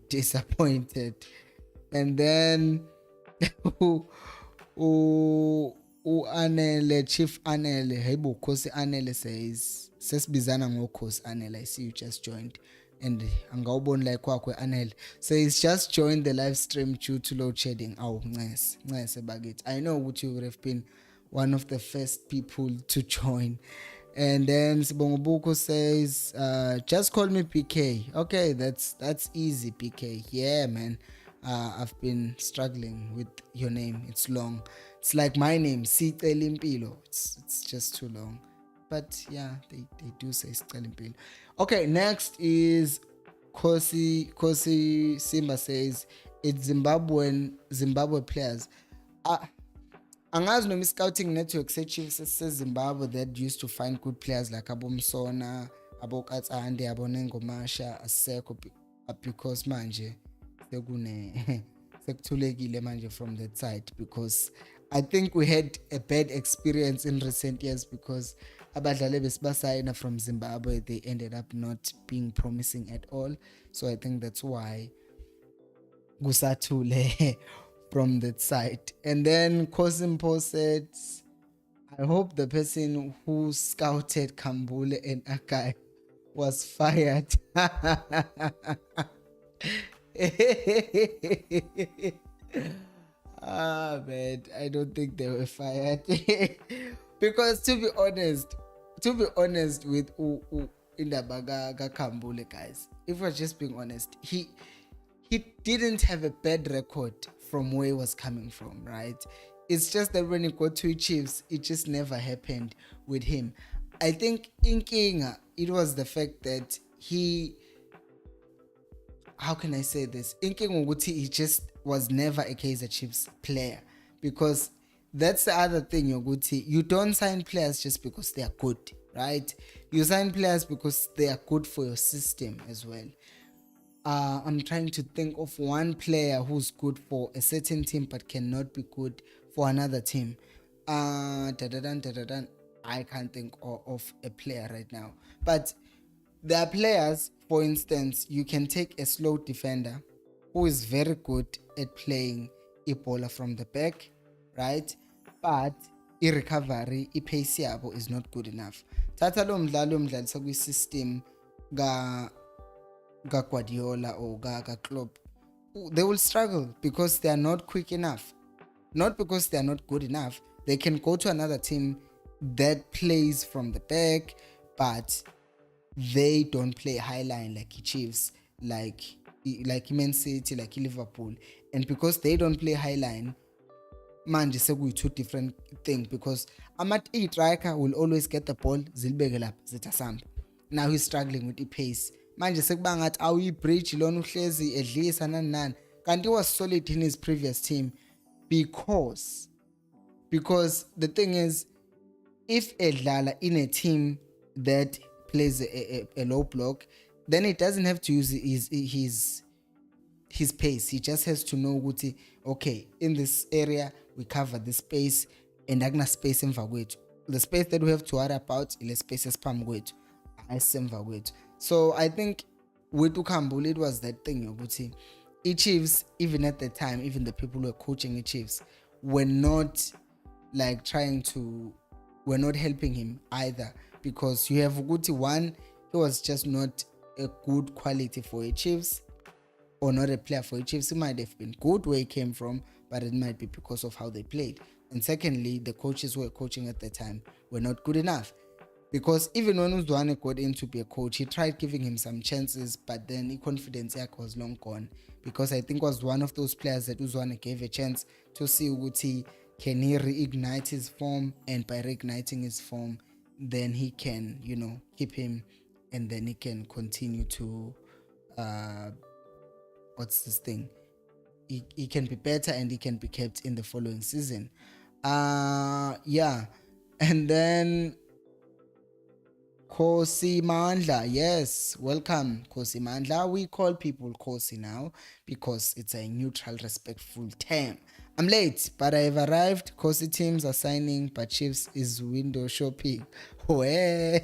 disappointed. And then Anele, Chief Anele, Hebo Kosi Anele says, Sesbizana ngokhosi Anele, I see you just joined. And angawuboni like kwakwe Anele says, just joined the live stream due to load shedding. Oh, nice baguette. I know what you would have been one of the first people to join. And then Sibongobuko says, just call me PK. Okay, that's easy, PK. Yeah, man. I've been struggling with your name. It's long. It's like my name, Sicel Impilo. It's just too long. But yeah, they do say Sicel Impilo. Okay, next is Kosi Simba says, it's Zimbabwe players. angazi noma scouting network se-Chiefs seZimbabwe that used to find good players like abomsona, abokatsande, abonengomasha asekho because manje sekuthulekile manje from that side, because I think we had a bad experience in recent years because abadlali besibasayina from Zimbabwe, they ended up not being promising at all. So I think that's why Gusathule from that side. And then Kosimpo said, I hope the person who scouted Kambule and Akai was fired. Man, I don't think they were fired. Because to be honest with Indabaga Kambule, guys, if we're just being honest, he didn't have a bad record from where he was coming from, right? It's just that when he got to Chiefs, it just never happened with him. I think in Kinga, it was the fact that how can I say this? In Kinga, he just was never a Kaizer Chiefs player, because that's the other thing, Yoguti. You don't sign players just because they are good, right? You sign players because they are good for your system as well. I'm trying to think of one player who's good for a certain team but cannot be good for another team. I can't think of a player right now. But there are players, for instance, you can take a slow defender who is very good at playing Ebola from the back, right? But i-recovery, i-pace yabo is not good enough. Thatha lo mdlalo umdlalisa kwi-system Guardiola or Klopp, they will struggle because they are not quick enough, not because they are not good enough. They can go to another team that plays from the back, but they don't play high line like Chiefs, like Man City, like Liverpool. And because they don't play high line, manje sekuyi two different things, because striker will always get the ball, zilibeke lapha zithasambe. Now he's struggling with the pace. Manje sekuba ngathi awuyi-bridge lona uhlezi edlisa nani kanti was solid in his previous team, because the thing is, if edlala in a team that plays a low block, then it doesn't have to use his pace. He just has to know ukuthi, okay, in this area we cover this space and akuna space emva kwethu. The space that we have to worry about ile space esiphambi kwethu ayisemva kwethu. So I think with Ukambule, it was that thing yokuthi Chiefs, even at the time, even the people who were coaching the Chiefs were not like were not helping him either, because you have ukuthi one, he was just not a good quality for a Chiefs, or not a player for a Chiefs. He might have been good where he came from, but it might be because of how they played. And secondly, the coaches who were coaching at the time were not good enough. Because even when Uzwane got in to be a coach, he tried giving him some chances, but then his confidence was long gone. Because I think was one of those players that Uzwane gave a chance to see ukuthi can he reignite his form, and by reigniting his form, then he can, keep him, and then he can continue to what's this thing? He can be better and he can be kept in the following season. Yeah. And then Kosi Mandla, yes, welcome Kosi Mandla. We call people Kosi now because it's a neutral, respectful term. I'm late, but I've arrived. Kosi teams are signing, but Chiefs is window shopping. We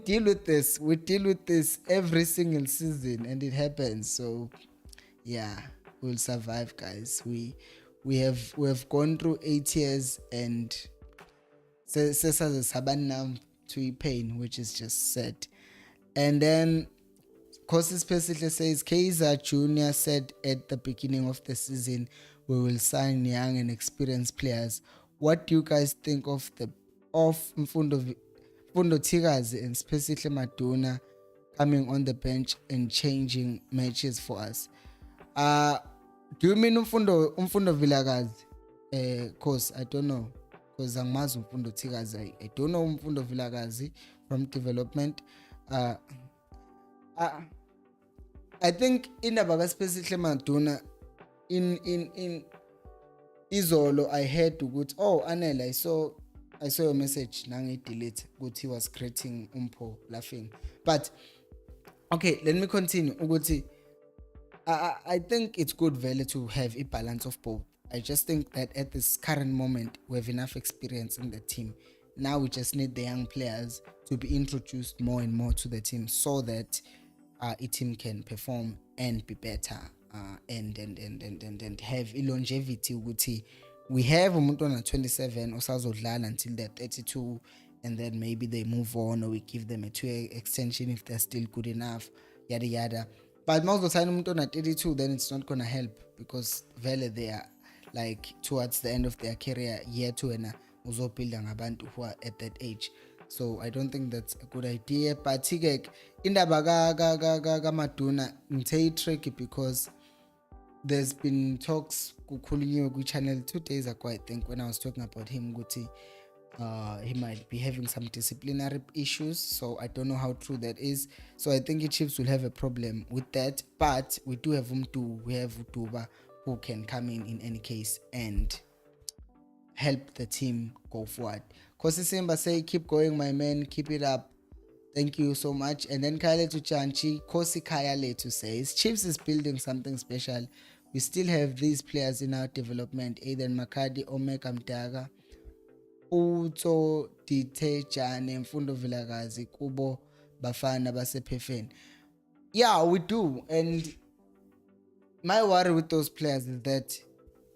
deal with this. We deal with this every single season, and it happens. So, yeah, we'll survive, guys. We have gone through 8 years and sesaze to pain, which is just sad. And then Kosi specifically says Kaizer Jr. said at the beginning of the season we will sign young and experienced players. What do you guys think of Mfundo Tikazi and specifically Madonna coming on the bench and changing matches for us? Do you mean Mfundo Vilakazi? Cause I don't know. Because angimazi Mfundo Tikazi. I don't know Mfundo Vilakazi from development. I think in Abaga specifically Madonna in izolo I heard ukuthi, oh Anel, I saw your message nangi-delete ukuthi he was creating umpo laughing. But okay, let me continue ukuthi I think it's good value to have a balance of both. I just think that at this current moment we have enough experience in the team. Now we just need the young players to be introduced more and more to the team so that a team can perform and be better, and have a longevity ukuthi we have umuntu on 27 osazodlala until they're 32, and then maybe they move on or we give them a 2-year extension if they're still good enough, yada yada. But most of the time umuntu on 32, then it's not gonna help because vele they are like towards the end of their career year to wena uzobhilda ngabantu who are at that age. So I don't think that's a good idea. But indaba kaMaduna ngithe tricky because there's been talks kukhulunywe ku-channel 2 days ago, I think, when I was talking about him ukuthi he might be having some disciplinary issues. So I don't know how true that is. So I think the Chiefs will have a problem with that. But we do have we have Utuba who can come in any case and help the team go forward. Kosi Simba say, keep going my man, keep it up, thank you so much. And then Kyle to Chanchi, Kosi Kaya Letu says, Chiefs is building something special. We still have these players in our development, Aiden Makadi, Omeka Mdaga, Uto Ditejane, Mfundo Vilagazi, Kubo Bafana Basepefen. Yeah, we do. And my worry with those players is that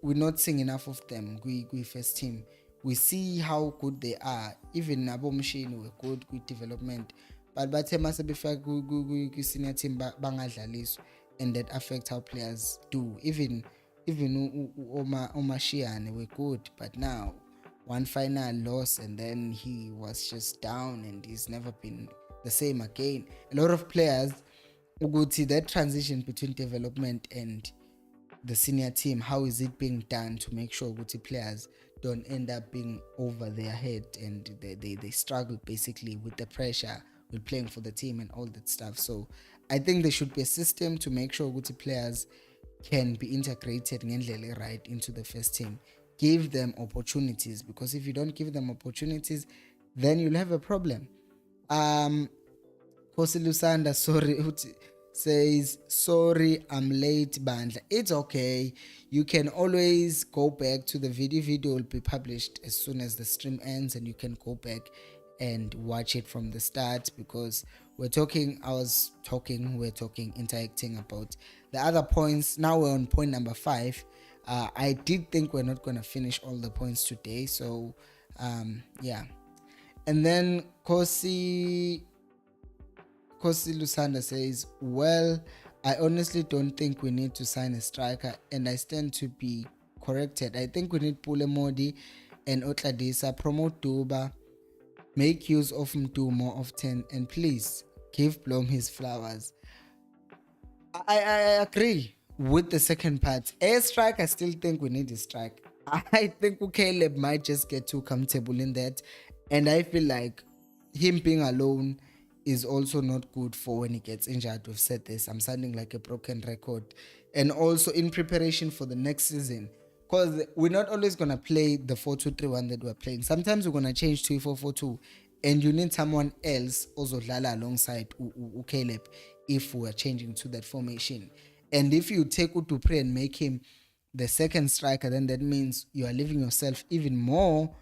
we're not seeing enough of them. We first team. We see how good they are. Even Nabo Machine were good development. But bathe mase befika ku senior team bangadlaliswa, and that affects how players do. Even Omashiane were good, but now one final loss and then he was just down and he's never been the same again. A lot of players, ukuthi that transition between development and the senior team, how is it being done to make sure ukuthi players don't end up being over their head and they struggle basically with the pressure with playing for the team and all that stuff. So I think there should be a system to make sure ukuthi players can be integrated ngendlela right into the first team. Give them opportunities, because if you don't give them opportunities, then you'll have a problem. Kosi Lusanda, sorry, says, sorry I'm late bandla. It's okay, you can always go back to the video will be published as soon as the stream ends, and you can go back and watch it from the start, because we're talking, interacting about the other points. Now we're on point number 5. I did think we're not going to finish all the points today, so yeah. And then Kosi Lusanda says, well, I honestly don't think we need to sign a striker, and I stand to be corrected. I think we need Pule Modi and Otladisa, promote Duba, make use of Mdu more often, and please give Blom his flowers. I agree with the second part. A strike, I still think we need a strike. I think Caleb might just get too comfortable in that, and I feel like him being alone is also not good for when he gets injured. We've said this, I'm sounding like a broken record. And also in preparation for the next season, because we're not always going to play the 4-2-3-1 that we're playing. Sometimes we're going to change to 4-4-2, and you need someone else also alongside Caleb if we're changing to that formation. And if you take Utupre and make him the second striker, then that means you are leaving yourself even more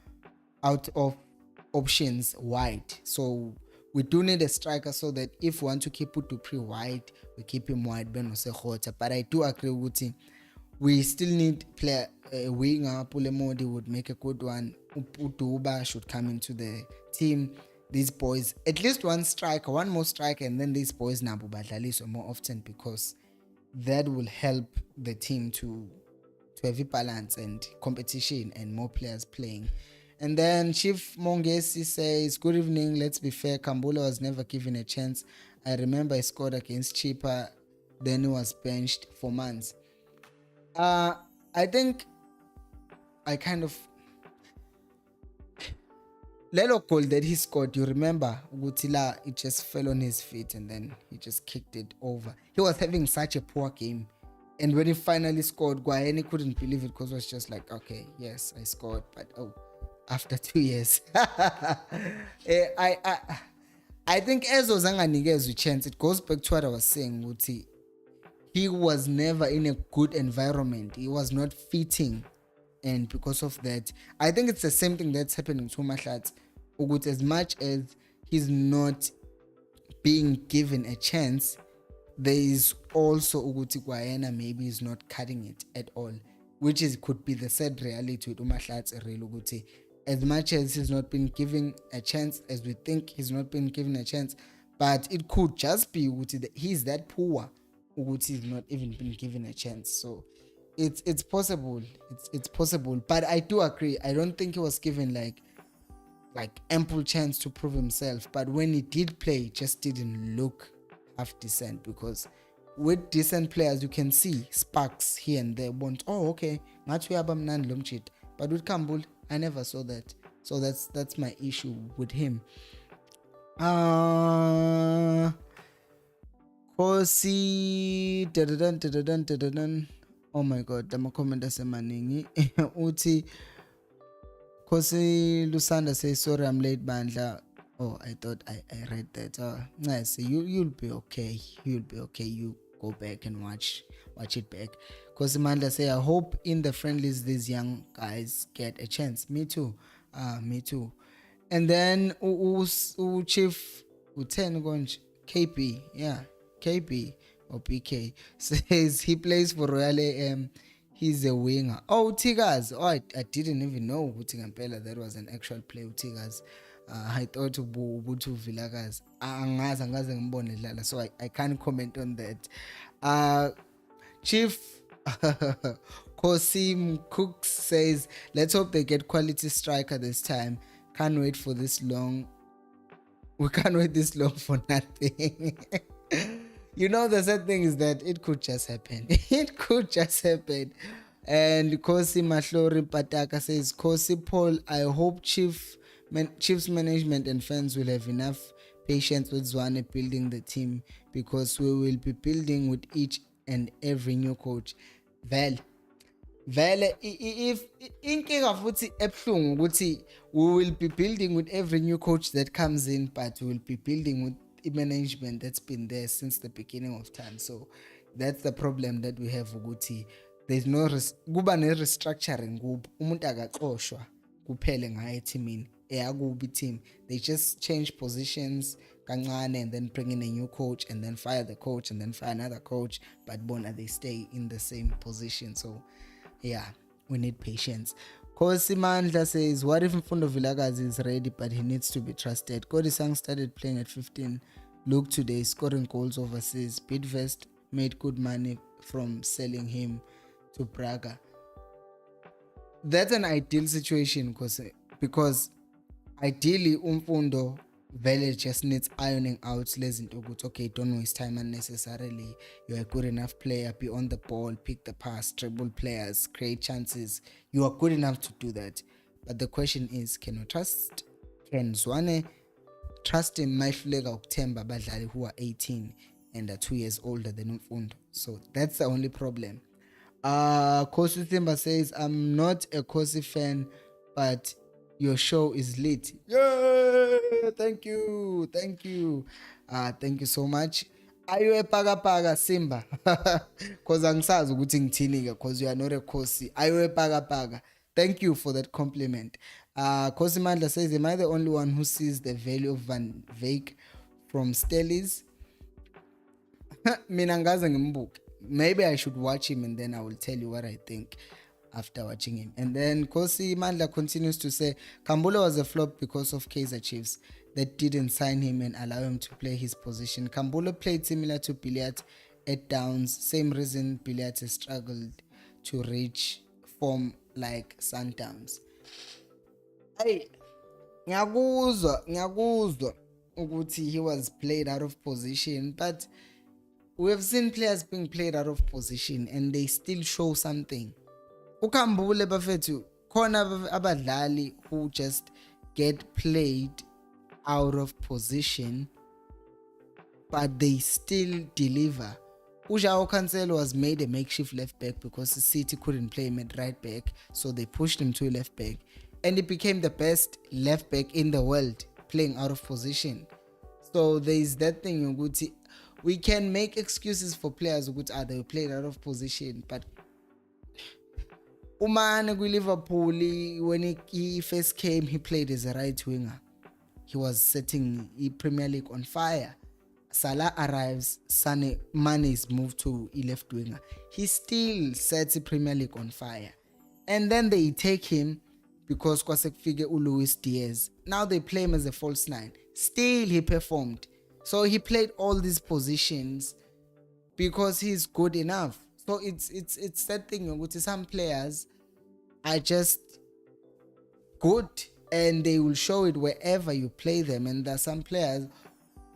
out of options wide. So we do need a striker, so that if we want to keep Utupre wide, we keep him wide. But I do agree with him. We still need player winger. Pulemodi would make a good one. Utuba should come into the team. These boys, at least one striker, one more striker, and then these boys nabu badlaliswa more often, because that will help the team to have a balance and competition and more players playing. And then Chief Mongesi says, good evening, let's be fair, Kambula was never given a chance. I remember he scored against Chipa, then he was benched for months. I think I kind of Lelo goal that he scored, you remember Gutila, it just fell on his feet and then he just kicked it over. He was having such a poor game And when he finally scored, Guayani couldn't believe it because it was just like, okay, yes, I scored, but after 2 years. I think ezo zanganikezwe chance, it goes back to what I was saying, Uti. He was never in a good environment. He was not fitting. And because of that, I think it's the same thing that's happening to Mahlatsi. Ugut, as much as he's not being given a chance, there is also Uguti Guayana maybe is not cutting it at all, which is could be the sad reality with Mahlatsi real Uguti. As much as he's not been given a chance, as we think he's not been given a chance, but it could just be Uguti that he's that poor. Uguti is not even been given a chance. So it's possible. It's possible. But I do agree. I don't think he was given like ample chance to prove himself. But when he did play, it just didn't look half decent, because with decent players you can see sparks here and there. Okay, but with Kambul, I never saw that. So that's my issue with him. Kosi oh my god, ama-comment asemaningi. Uthi Kosi Lusanda says, sorry I'm late, Bandla. Oh, I thought I read that. Nice. You'll be okay. You'll be okay. You go back and watch it back. Kosi Mandla say, I hope in the friendlies these young guys get a chance. Me too. Me too. And then Chief Uten Gonj KP, yeah, KP or PK says he plays for Royal AM. He's a winger. Oh, Tigers. Oh, I didn't even know Tingambela that was an actual play with Tigers. I thought Ubutu Vilaga's so I can't comment on that. Chief Kosim Cooks says, let's hope they get quality striker this time. Can't wait for this long. We can't wait this long for nothing. The sad thing is that it could just happen. It could just happen. And Kosi Mahlori Pataka says, Kosi Paul, I hope Chiefs management and fans will have enough patience with Zwane building the team, because we will be building with each and every new coach. Vele if inkinga futhi ebuhlungu ukuthi we will be building with every new coach that comes in, but we will be building with the management that's been there since the beginning of time. So that's the problem that we have ukuthi there's no kuba ne restructuring kubo, umuntu akaxoshwa kuphele ngaye eteamini eyakubi team. They just change positions kancane and then bring in a new coach and then fire the coach and then fire another coach, but bona they stay in the same position. So yeah, we need patience. Kosi Mandla says, what if Mfundo Vilakazi is ready but he needs to be trusted? Kodisang started playing at 15. Look today, scoring goals overseas. Bidvest made good money from selling him to Braga. That's an ideal situation because ideally Mfundo Vele just needs ironing out lezinto ukuthi okay, don't waste time unnecessarily. You're a good enough player, be on the ball, pick the pass, dribble players, create chances. You are good enough to do that. But the question is, can Zwane trust him? Mahluleka ukuthemba abadlali who are 18 and are 2 years older than Mfundo. So that's the only problem. Kosi Simba says, I'm not a Kosi fan, but your show is lit. Yeah, thank you. Thank you so much. Are you a paga Simba? Because angisazi ukuthi ngithini ke, because you are not a Kosi. Are you a paga? Thank you for that compliment. Kosi Mandla says, am I the only one who sees the value of Van Veek from Stellies? Mina ngaze ngimbuke. Maybe I should watch him and then I will tell you what I think after watching him. And then Kosi Mandla continues to say, Kambula was a flop because of Kaizer Chiefs that didn't sign him and allow him to play his position. Kambula played similar to Billiat at Downs. Same reason Billiat has struggled to reach form like Sundowns. Hey, ngiyakuzwa ukuthi he was played out of position, but we have seen players being played out of position and they still show something. Ukambule bafethu khona abadlali who just get played out of position but they still deliver. Ujao Cancelo was made a makeshift left back because the City couldn't play him at right back, so they pushed him to a left back, and he became the best left back in the world playing out of position. So there is that thing, Uguti. We can make excuses for players which are they played out of position, but Umane Liverpool, when he first came, he played as a right winger. He was setting the Premier League on fire. Salah arrives, Mane is moved to a left winger. He still sets the Premier League on fire. And then they take him because Kwasek figure Luis Diaz. Now they play him as a false nine. Still he performed. So he played all these positions because he's good enough. So it's that thing with some players are just good and they will show it wherever you play them, and there are some players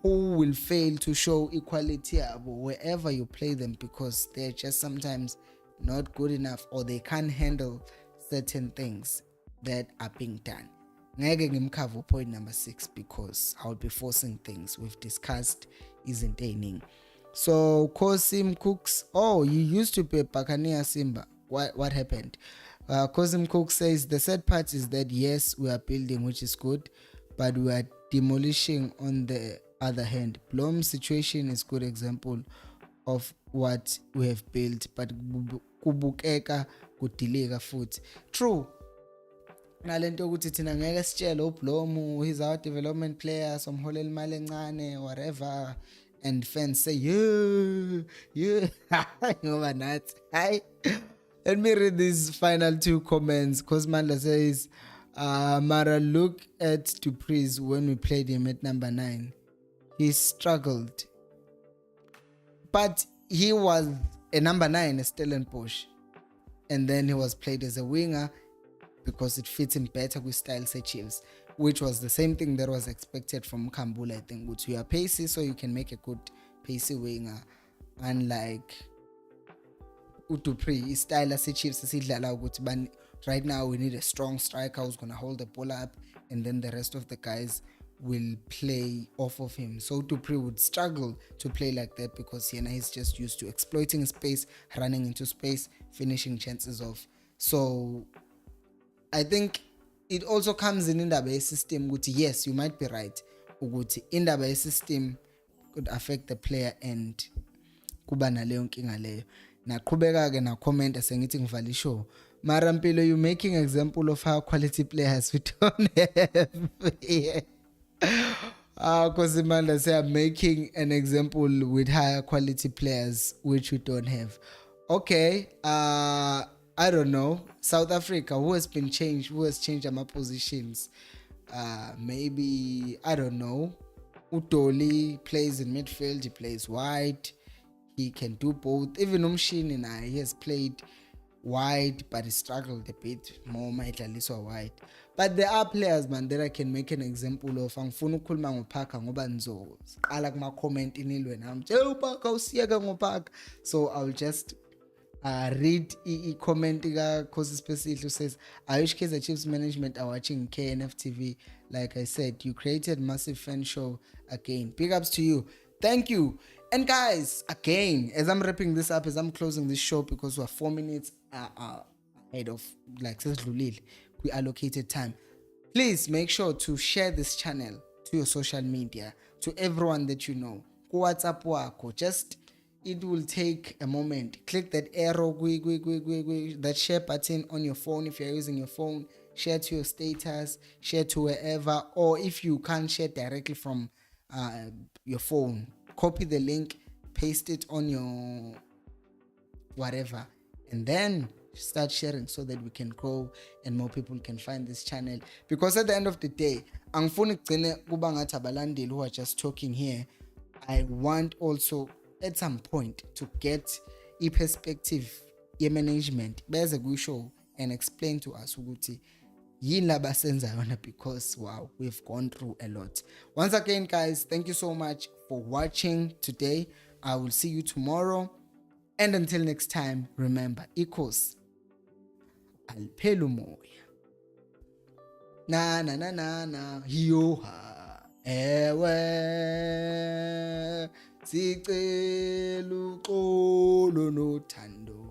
who will fail to show equality wherever you play them because they're just sometimes not good enough or they can't handle certain things that are being done. Ngeke ngimkhave point number 6 because I'll be forcing things we've discussed isn't entertaining. So Kosim Cooks, oh, you used to be a Buccaneer Simba. What happened? Kosim Cook says the sad part is that yes, we are building, which is good, but we are demolishing on the other hand. Blom's situation is good example of what we have built, but kubukeka kudileka futhi. True. Nalento ukuthi thina ngeke sitshele uBlom, he's our development player, somholela imali encane, whatever, and fans say yeah ngoba nathi hayi. Let me read these final 2 comments. Cosmanda says, Mara, look at Dupree's when we played him at number 9. He struggled. But he was a number 9 at Stellenbosch. And then he was played as a winger because it fits him better with Kaizer Chiefs, which was the same thing that was expected from Kambula, I think, which you are pacey, so you can make a good pacey winger. Unlike Dupree, style as Chiefs right now we need a strong striker who's gonna hold the ball up, and then the rest of the guys will play off of him. So Dupree would struggle to play like that because he's just used to exploiting space, running into space, finishing chances off. So I think it also comes in the system. Yes, you might be right. In the system could affect the player and kuba naleyo nkinga leyo. Naqhubeka ke na comment asengithi ngivale show. Mara Mpilo, you making example of how quality players we don't have. Yeah. Because Amanda say I'm making an example with higher quality players which we don't have. Okay, I don't know. South Africa, who has changed my positions? Maybe, I don't know. Utoli plays in midfield, he plays wide. He can do both. Even Umshini, he has played wide, but he struggled a bit more, wide. But there are players, man, that I can make an example of. Angifuna ukukhuluma ngoParker ngoba nizoqala kuma comment inilwe nami. uParker usiyeka ngoParker. So I'll just read a comment ka Khosi Special who says, I wish Kaizer Chiefs management are watching KNF TV. Like I said, you created massive fan show again. Big ups to you. Thank you. And guys, again, as I'm wrapping this up, as I'm closing this show, because we're 4 minutes ahead of we allocated time, please make sure to share this channel to your social media, to everyone that you know. WhatsApp wako, just it will take a moment. Click that arrow, that share button on your phone. If you're using your phone, share to your status, share to wherever, or if you can't share directly from your phone, copy the link, paste it on your whatever, and then start sharing so that we can grow and more people can find this channel. Because at the end of the day, angifuni kugcine kuba ngathi abalandeli who are just talking here. I want also at some point to get a perspective management beze kusho and explain to us ukuthi yini labasenza yona, because wow, we've gone through a lot. Once again, guys, thank you so much for watching today. I will see you tomorrow, and until next time, remember, equals alphela umoya na hiyoha ewe sicela uxolo nothando